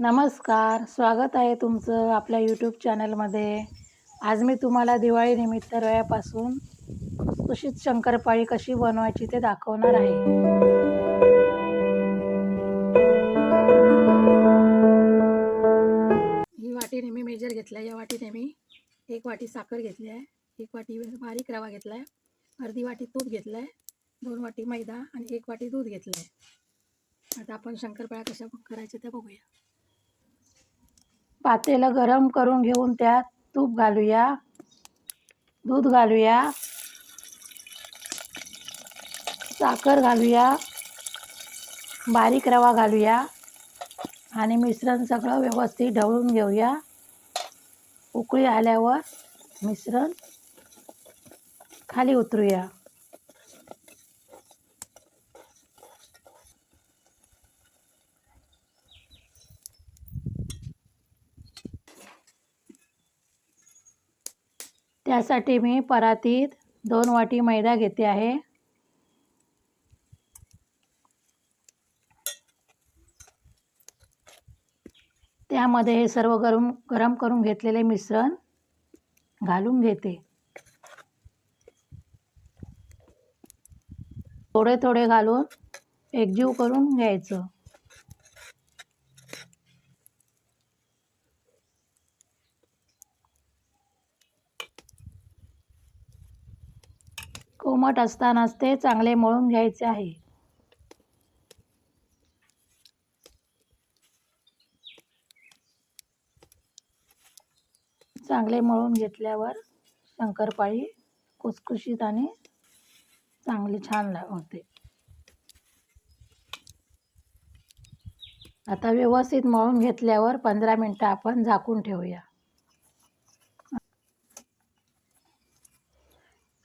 नमस्कार, स्वागत आहे तुमचं आपल्या यूट्यूब चॅनलमध्ये. आज मी तुम्हाला दिवाळीनिमित्त रव्यापासून खुसखुशीत शंकरपाळी कशी बनवायची ते दाखवणार आहे. ही वाटीने मी मेजर घेतला आहे. या वाटीने मी 1 वाटी साखर घेतली आहे, 1 वाटी बारीक रवा घेतला आहे, अर्धी वाटी तूप घेतलं आहे, 2 वाटी मैदा आणि 1 वाटी दूध घेतलं आहे. आता आपण शंकरपाळ्या कशा करायच्या ते बघूया. पातेलं गरम करून घेऊन त्यात तूप घालूया, दूध घालूया, साखर घालूया, बारीक रवा घालूया आणि मिश्रण सगळं व्यवस्थित ढवळून घेऊया. उकळी आल्यावर मिश्रण खाली उतरूया. त्यासाठी मी परातीत 2 वाटी मैदा घेते आहे. त्यामध्ये हे सर्व गरम करून घेतलेले मिश्रण घालून घेते. थोडे थोडे घालून एकजीव करून घ्यायचं. कोमट असतानाच ते चांगले मळून घ्यायचे आहे. चांगले मळून घेतल्यावर शंकरपाळी खुसखुशीत आणि चांगली छान होते. आता व्यवस्थित मळून घेतल्यावर 15 मिनिटं आपण झाकून ठेवूया.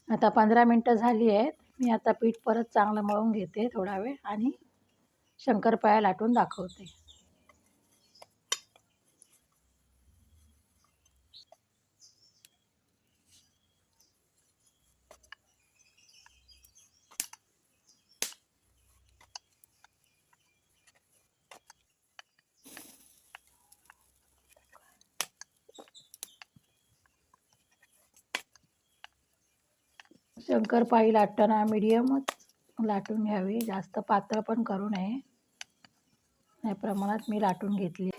आता 15 मिनिटं झाली आहेत. मी आता पीठ परत चांगलं मळून घेते थोडा वेळ आणि शंकरपाळ्या लाटून दाखवते. शंकरपाळी लाटताना मीडियमच लाटून घ्यावी, जास्त पातळ पण करू नये. या प्रमाणात मी लाटून घेतली.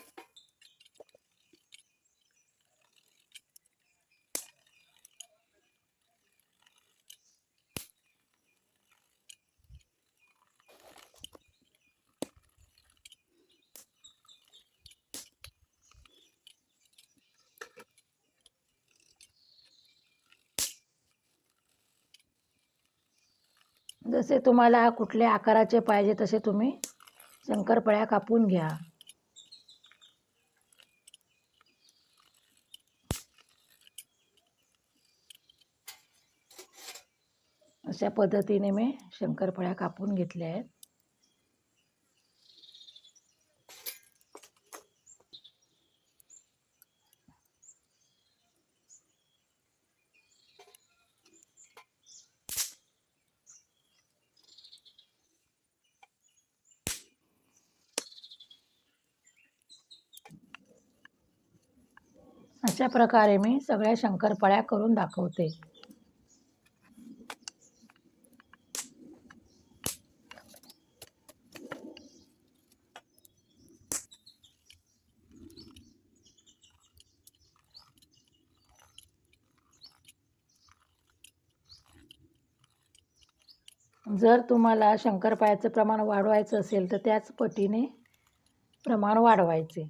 जसे तुम्हाला कुठल्या आकाराचे पाहिजे तसे तुम्ही शंकरपाळ्या कापून घ्या. अशा पद्धतीने मी शंकरपाळ्या कापून घेतल्या आहेत. अशा प्रकारे मी सगळ्या शंकरपाळ्या करून दाखवते. जर तुम्हाला शंकरपाळ्याचं प्रमाण वाढवायचं असेल तर त्याच पटीने प्रमाण वाढवायचे.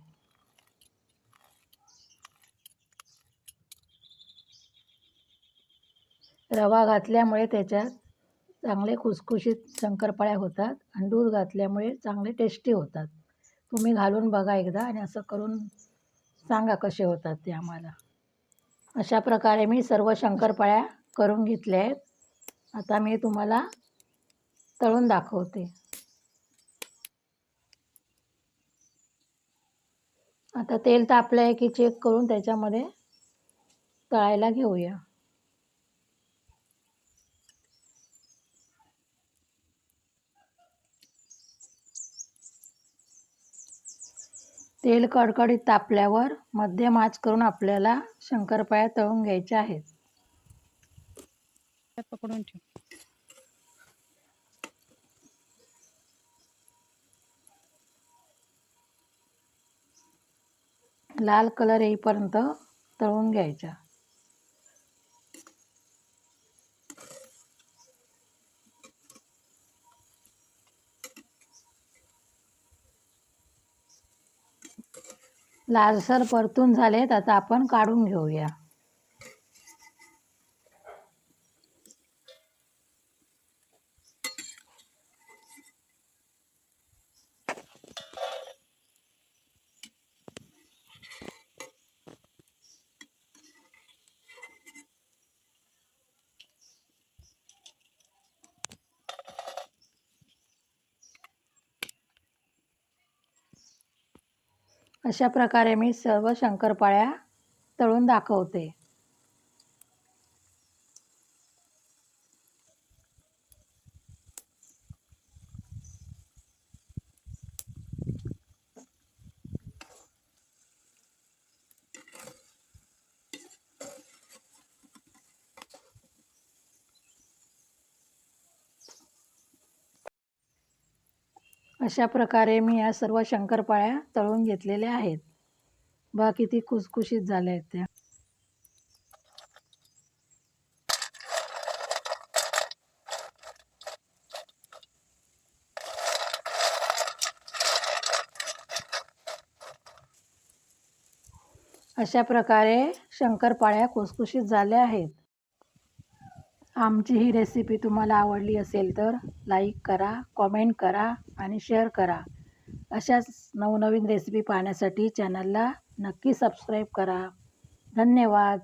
रवा घातल्यामुळे त्याच्यात चांगले खुसखुशीत शंकरपाळ्या होतात आणि दूध घातल्यामुळे चांगले टेस्टी होतात. तुम्ही घालून बघा एकदा आणि असं करून सांगा कसे होतात ते आम्हाला. अशा प्रकारे मी सर्व शंकरपाळ्या करून घेतल्या आहेत. आता मी तुम्हाला तळून दाखवते. आता तेल तापलं आहे की चेक करून त्याच्यामध्ये तळायला घेऊया. तेल कडकडीत तापल्यावर मध्यम आच करून आपल्याला शंकरपाळ्या तळून घ्यायच्या आहेत. पकडून ठेव. लाल कलर येईपर्यंत तळून घ्यायच्या. लालसर परतून झालेत, आता आपण काढून घेऊया. अशा प्रकारे मी सर्व शंकरपाळ्या तळून दाखवते. अशा प्रकारे मी या सर्व शंकरपाळ्या तळून घेतलेल्या आहेत. बघा किती खुसखुशीत झाल्या आहेत त्या. अशा प्रकारे शंकरपाळ्या खुसखुशीत झाल्या आहेत. आमची ही रेसिपी तुम्हाला आवडली असेल तर लाईक करा, कॉमेंट करा आणि शेअर करा. अशाच नवनवीन रेसिपी पाहण्यासाठी चॅनलला नक्की सबस्क्राईब करा. धन्यवाद.